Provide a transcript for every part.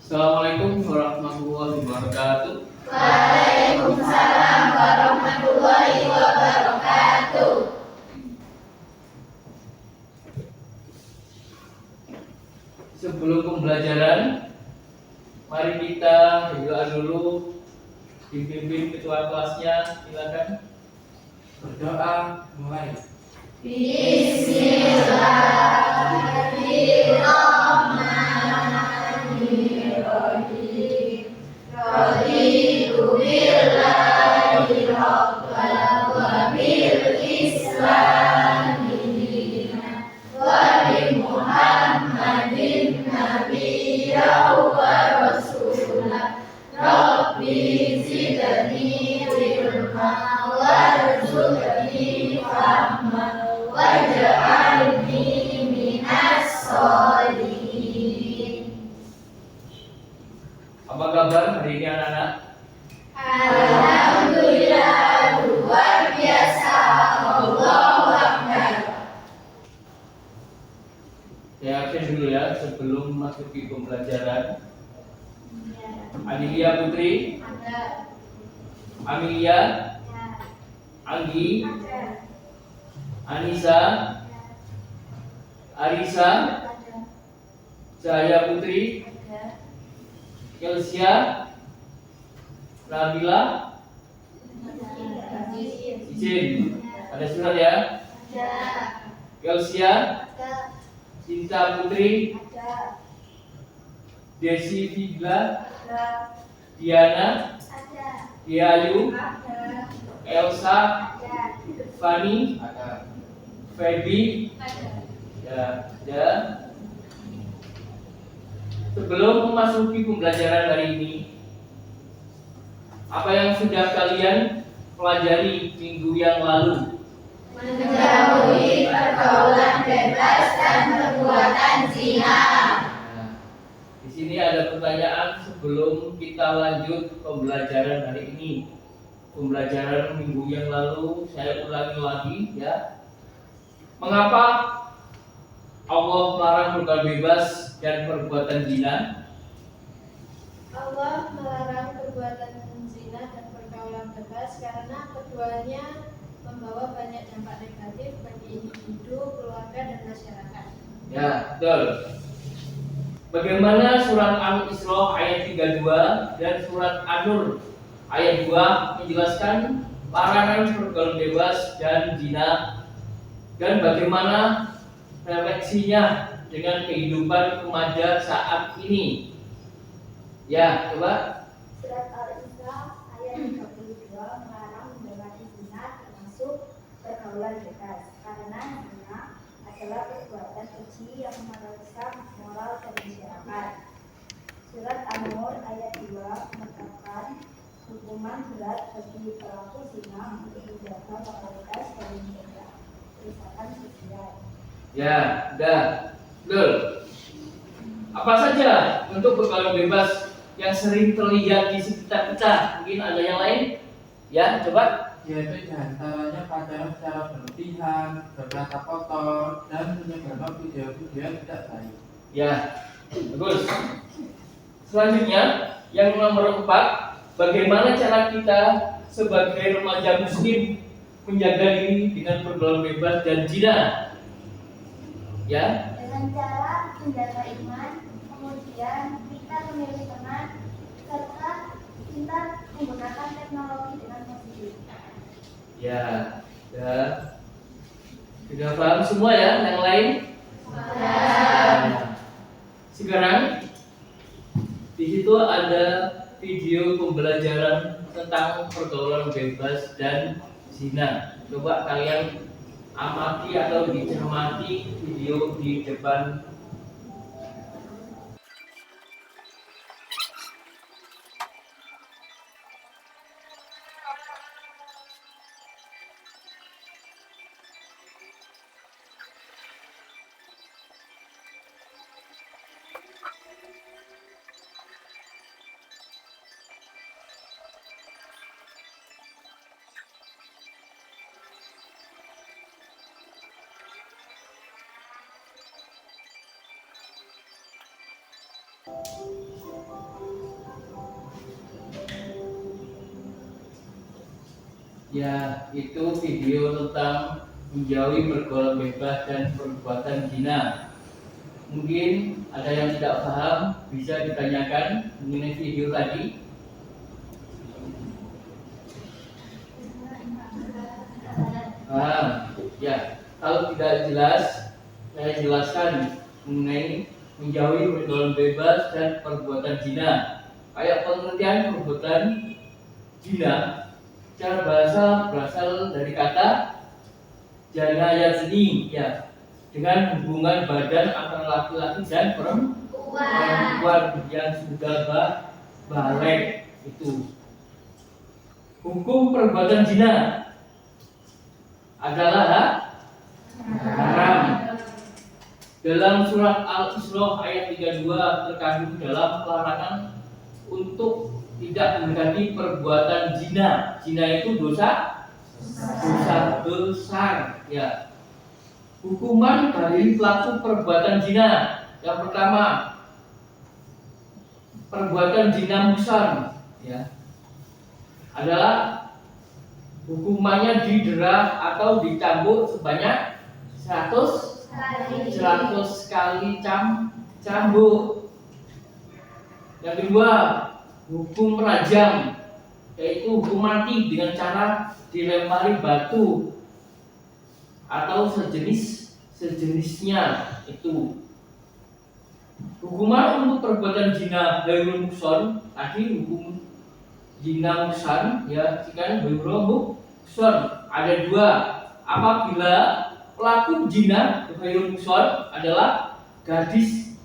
Assalamualaikum warahmatullahi wabarakatuh. Waalaikumsalam warahmatullahi wabarakatuh. Sebelum pembelajaran, mari kita berdoa dulu. Dipimpin ketua kelasnya, silakan. Berdoa mulai. Bismillahirrahmanirrahim. Raditu billahi rabbana wa bil islami dinan wa bi Muhammadin nabiyyan wa rasulah. Rabbi zidni ilma warzuqni fahma waj'alni minas sholihin. Apa kabar hari ini anak-anak? Alhamdulillah, luar biasa. Allahu Akbar. Saya absen dulu ya sebelum masuk ke pembelajaran. Adelia Putri, Ada. Amelia, Anggi, Anissa, Arisa, Cahaya Putri, Kelsia, Nabila, izin. Ada surat ya? Kelsia, Cinta Putri, Desi Figla, Diana, Diayu, Elsa, Fani, Feby, ya. Sebelum memasuki pembelajaran hari ini, apa yang sudah kalian pelajari minggu yang lalu? Menjauhi pergaulan bebas dan perbuatan zina. Nah, di sini ada pertanyaan sebelum kita lanjut pembelajaran hari ini. Pembelajaran minggu yang lalu saya ulangi lagi ya. Mengapa Allah melarang pergaulan bebas dan perbuatan zina? Allah melarang perbuatan zina dan pergaulan bebas karena keduanya membawa banyak dampak negatif bagi individu, keluarga, dan masyarakat. Ya, betul. Bagaimana surat Al-Isra ayat 32 dan surat An-Nur ayat 2 menjelaskan larangan pergaulan bebas dan zina dan bagaimana refleksinya dengan kehidupan remaja saat ini. Ya, coba. Surat Al-Isra ayat 32 melarang mendekati zina termasuk pergaulan bebas karena zina adalah perbuatan keji yang merusak moral dan masyarakat. Surat An-Nur ayat 2 menetapkan hukuman berat bagi pelaku zina untuk menjaga moralitas dan mencegah kerusakan sosial. Ya, dah. Betul. Apa saja bentuk pergaulan bebas yang sering terlihat di sekitar kita? Mungkin ada yang lain? Ya, coba. Yaitu diantaranya pacaran secara berlebihan, berkata kotor, dan menyebarkan video-video yang tidak baik. Ya, bagus. Selanjutnya, yang nomor 4, bagaimana cara kita sebagai remaja muslim menjaga diri dengan pergaulan bebas dan zina? Ya, Dengan cara menjaga iman, kemudian kita memilih teman, serta kita menggunakan teknologi dengan positif. ya, sudah paham semua ya? Yang lain? Nah, sekarang di situ ada video pembelajaran tentang pergaulan bebas dan zina. Coba kalian amati atau dicermati video di depan. Ya, itu video tentang menjauhi pergaulan bebas dan perbuatan zina. Mungkin ada yang tidak paham, bisa ditanyakan mengenai video tadi. Ya, kalau tidak jelas, saya jelaskan mengenai menjauhi pergaulan bebas dan perbuatan zina. Kayak pengertian perbuatan zina, cara bahasa berasal dari kata jana yazni, ya, dengan hubungan badan antara laki-laki dan perempuan yang sudah balik itu. Hukum perbuatan zina adalah haram. Dalam surat Al-Isra ayat 32 terkandung dalam larangan untuk tidak mendekati perbuatan zina. Zina itu dosa besar, ya. Hukuman bagi pelaku perbuatan zina. Yang pertama, perbuatan zina muhsan, ya, adalah hukumannya didera atau dicambuk sebanyak 100 kali cambuk. Yang kedua, hukum rajam, yaitu hukum mati dengan cara dilempari batu atau sejenisnya itu. Hukuman untuk perbuatan zina ghairul muhsan, tadi hukum zina muhsan, ya, sekarang ghairul muhsan ada dua. Apabila pelaku zina ghairul muhsan adalah gadis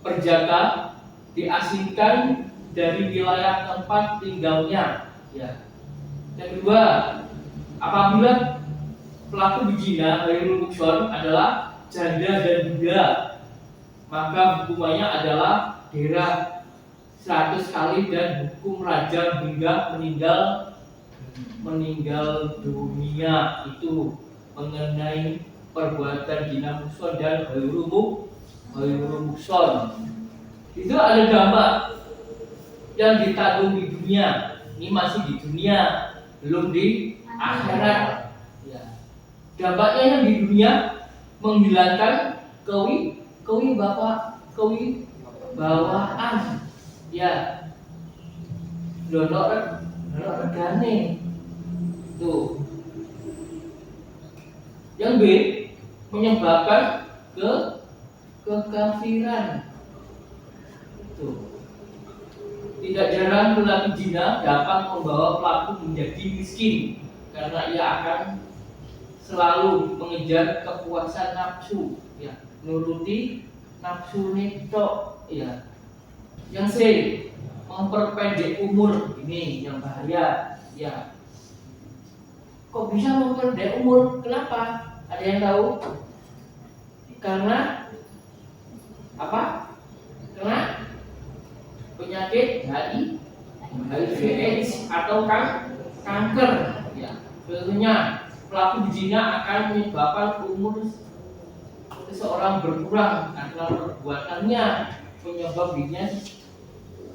perjaka diasingkan dari wilayah tempat tinggalnya, ya. Yang kedua, apabila pelaku zina ghairul muhsan adalah janda dan duda, maka hukumannya adalah dera 100 kali dan hukum rajam hingga meninggal dunia. Itu mengenai perbuatan zina muhsan dan ghairul muhsan. Itu ada gambar yang ditanggung di dunia. Ini masih di dunia, belum di akhirat. Ya. Dampaknya yang di dunia menghilangkan kewibawaan, ya, donor regane tuh. Yang B, menyebabkan kekafiran. Tuh. Tidak jarang pelaku zina dapat membawa pelaku menjadi miskin karena ia akan selalu mengejar kepuasan nafsu, ya, nuruti nafsu netok, ya. Yang C, memperpendek umur. Ini yang bahaya, ya. Kok bisa memperpendek umur? Kenapa? Ada yang tahu? Karena apa? Karena penyakit HIV/AIDS atau kanker, ya. Tentunya pelaku zina akan menyebabkan umur seseorang berkurang karena perbuatannya, penyebab dirinya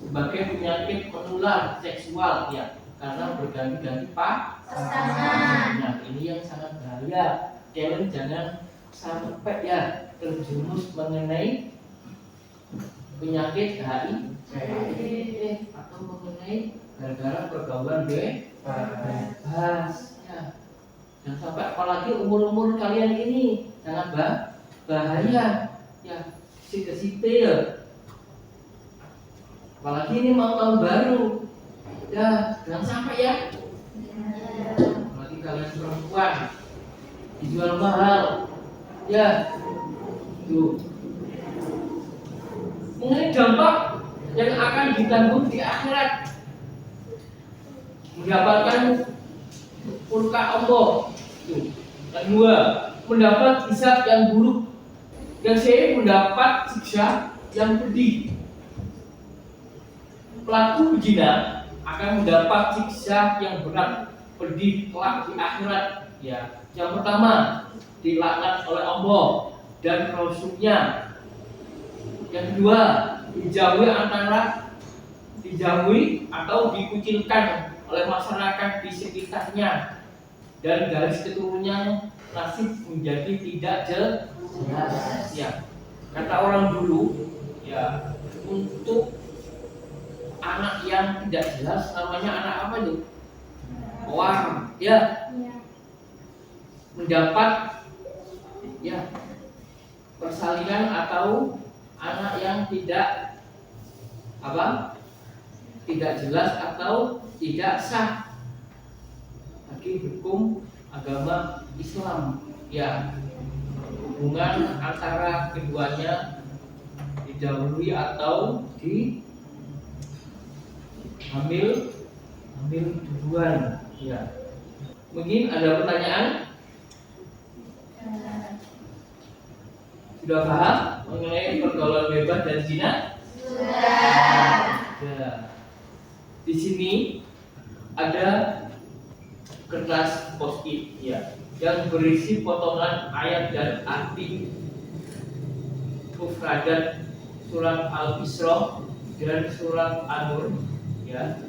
sebagai penyakit menular seksual, ya, karena berganti-ganti pasangan. Nah, ini yang sangat bahaya. Kalian jangan sampai, ya, terjerumus mengenai penyakit HIV atau mengenai gara-gara pergaulan bebas, ya. Dan sampai apalagi umur kalian ini sangat bahaya, ya, sipil, ya. Apalagi ini mau tahun baru, ya, jangan sampai, ya. Apalagi kalian perempuan dijual mahal, ya, tuh. Mengenai dampak yang akan ditanggung di akhirat, mendapatkan murka Allah. Tuh. Kedua, mendapat hisab yang buruk. Yang C, mendapat siksa yang pedih. Pelaku zina akan mendapat siksa yang berat, pedih kelak di akhirat, ya. Yang pertama, dilaknat oleh Allah dan Rasul-Nya. Yang kedua, dijauhi atau dikucilkan oleh masyarakat di sekitarnya dan garis keturunannya nasib menjadi tidak jelas. Ya, kata orang dulu, ya, untuk anak yang tidak jelas namanya anak apa itu? Wah, ya, mendapat ya persalinan atau anak yang tidak apa? Tidak jelas atau tidak sah bagi hukum agama Islam. Ya, hubungan antara keduanya didahului atau hamil duluan. Ya. Mungkin ada pertanyaan? Sudah paham mengenai pergaulan bebas dan zina? Sudah. Ya. Di sini ada kertas post-it ya yang berisi potongan ayat dan arti mufradat surat Al-Isra dan surat An-Nur ya.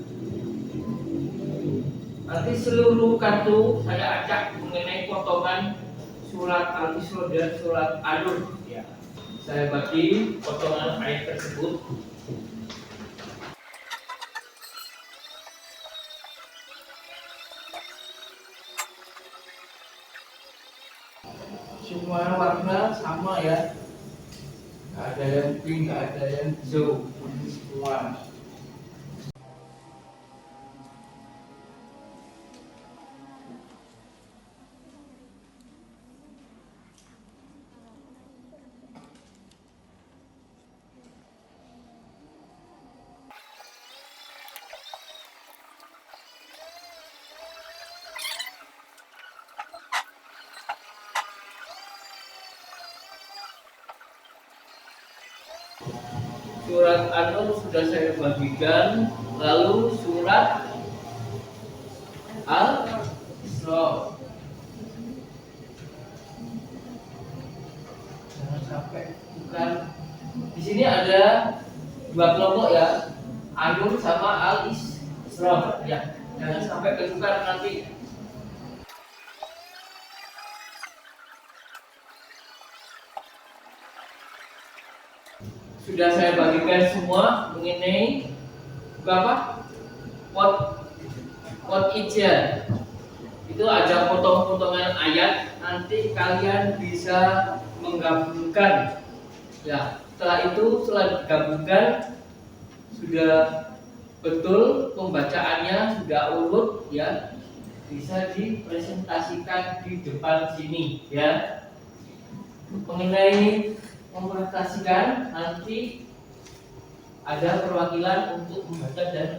Nanti seluruh kartu saya acak mengenai potongan surat Al-Isra dan surat An-Nur ya. Saya bagi potongan ayat tersebut. Semua warna sama ya, nggak ada yang pink, nggak ada yang hijau, semua. Surat An-Nur sudah saya bagikan, lalu surat Al-Isra. Jangan sampai bukan. Di sini ada dua kelompok ya, An-Nur sama Al-Isra. Ya, jangan sampai ketukar nanti. Sudah saya bagikan semua mengenai apa? Pot ijan. Itu ada potong-potongan ayat. Nanti kalian bisa menggabungkan. Ya, setelah digabungkan sudah betul pembacaannya, sudah urut ya. Bisa dipresentasikan di depan sini ya. Mengenai mempresentasikan nanti ada perwakilan untuk membaca dan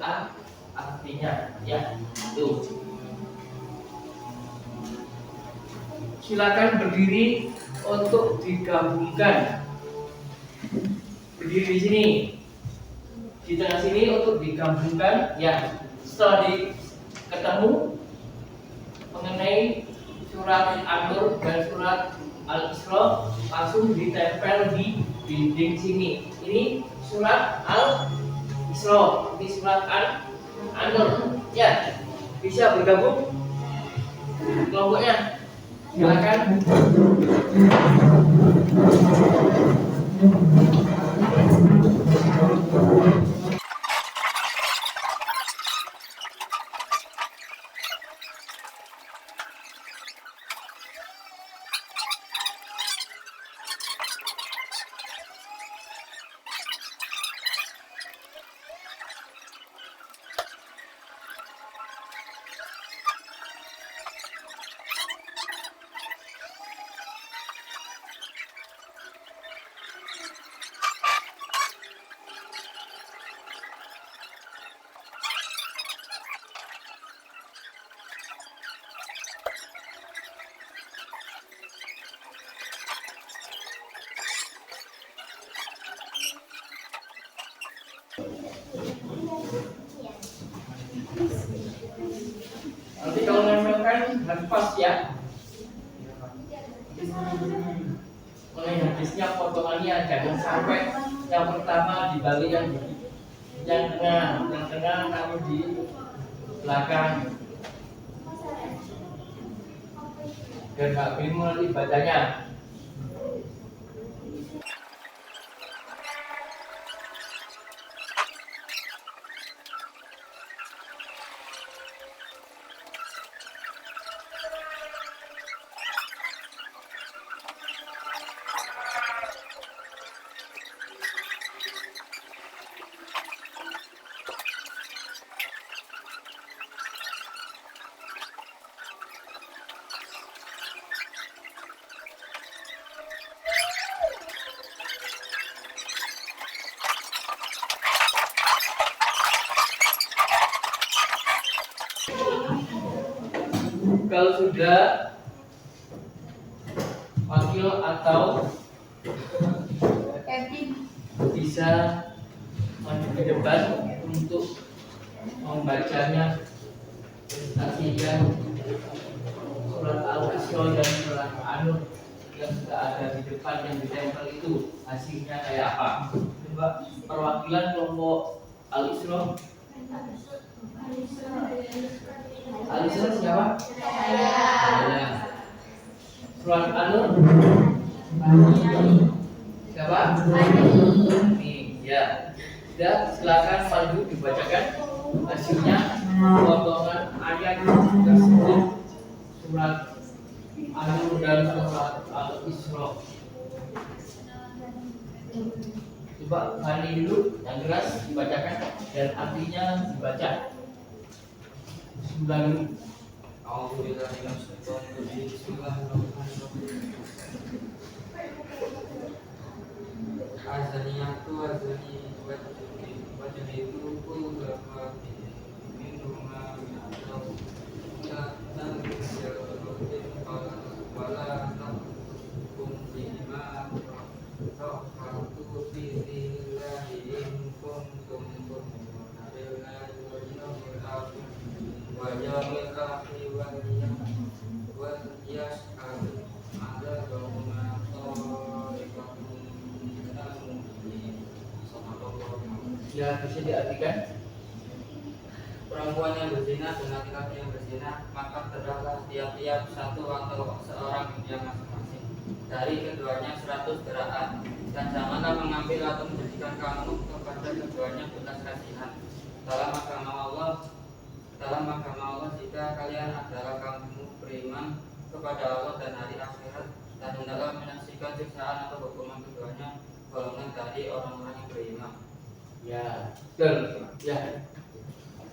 artinya ya. Tuh. Silakan berdiri untuk digabungkan. Berdiri di sini. Di tengah sini untuk digabungkan ya. Setelah ketemu mengenai surat An-Nur dan surat Al-Isra langsung ditempel di dinding sini. Ini surat Al-Isra, ini surat An-Nur. Ya, bisa bergabung kelompoknya. Silakan. Nanti kalau nempelkan harus pas ya. Mulai habisnya potongannya jangan sampai yang pertama dibalik yang tengah namun di Silakan. Dan Mbak Bim mulai bacanya. Kalau sudah, wakil atau bisa maju ke depan untuk membacanya, presentasikan surat Al-Isra dan surat An-Nur yang sudah ada di depan yang ditempel itu hasilnya kayak apa? Coba perwakilan kelompok Al-Isra. Al-Isra siapa? Saya. Surat An-Nur siapa? Nih, ya. Sudah, silakan maju dibacakan hasilnya potongan ayat tersebut surat An-Nur dan surat Al-Isra. Coba Fani dulu yang keras dibacakan dan artinya dibaca. Bismillahirrahmanirrahim. Azaniyatu azani wajah itu pun berapa minumah atau dan wala takum bima rohatu billahi in kuntum tu'minuna billahi wal yawmil akhir wa yawmil akhir wa yas'al ada doma Ya, bisa diartikan. Perempuan yang berzina dan laki-laki yang berzina, maka terdaklah tiap-tiap satu atau seorang yang masing-masing dari keduanya 100 gerakan, dan janganlah mengambil atau menjadikan kamu kepada keduanya belas kasihan dalam agama Allah jika kalian adalah kamu beriman kepada Allah dan hari akhirat, dan hendaklah menyaksikan siksaan atau hukuman keduanya golongan dari orang-orang yang beriman. Ya, betul. Ya.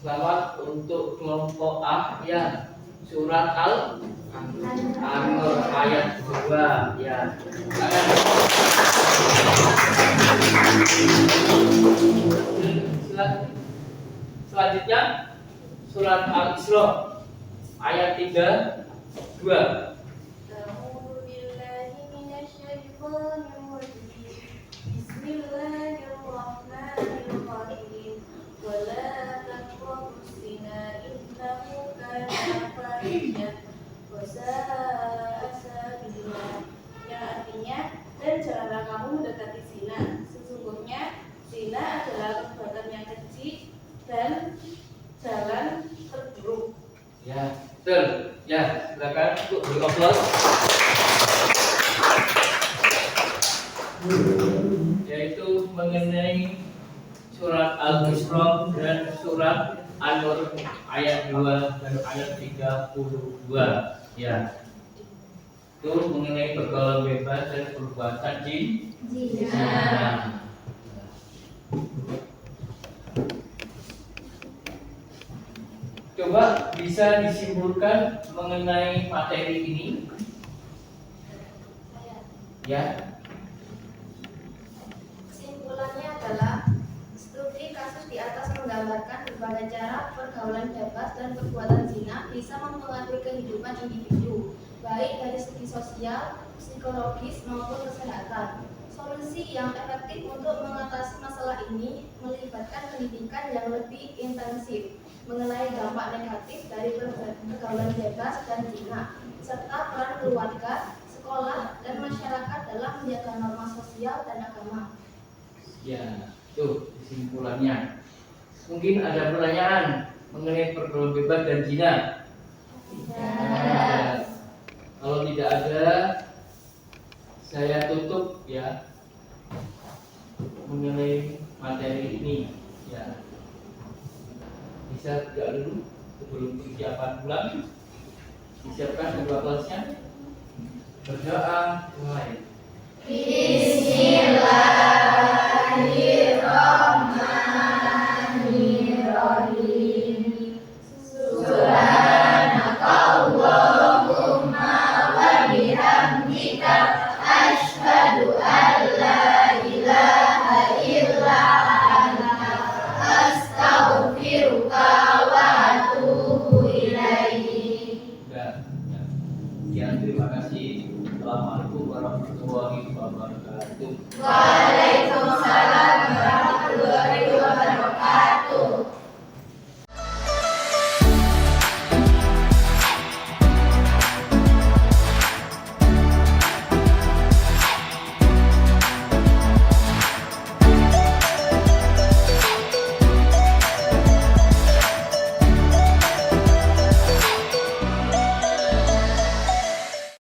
Selamat untuk kelompok A ya. Surat Al-Nur ayat 2 ya. Selanjutnya surat Al-Isra ayat 3 2. Yang artinya, dan janganlah kamu mendekati zina. Sesungguhnya zina adalah perbuatan yang keji dan jalan terburuk. Ya, betul. Ya, silakan untuk berkomplos. Yaitu mengenai surat Al-Isra dan surat An-Nur ayat 2 dan ayat 32 ya. Itu mengenai pergaulan bebas dan perbuatan zina. Coba bisa disimpulkan mengenai materi ini ya. Kesimpulannya adalah studi kasus di atas menggambarkan berbagai cara pergaulan bebas dan perbuatan zina bisa mempengaruhi kehidupan individu, baik dari segi sosial, psikologis maupun kesehatan. Solusi yang efektif untuk mengatasi masalah ini melibatkan pendidikan yang lebih intensif mengenai dampak negatif dari pergaulan bebas dan zina, serta peran keluarga, sekolah, dan masyarakat dalam menjaga norma sosial dan agama. Ya, tuh kesimpulannya. Mungkin ada pertanyaan mengenai pergaulan bebas dan zina? Tidak. Kalau tidak ada, saya tutup ya mengenai materi ini ya. Bisa tidak dulu sebelum persiapan pulang? Disiapkan kedua kelasnya. Berdoa mulai. Bismillahirrahmanirrahim. Subhanakallahumma wa bihamdika asyhadu an la ilaha illa anta astaghfiruka wa atubu ilaik. Sudah. Ya, terima kasih. Assalamualaikum warahmatullahi wabarakatuh.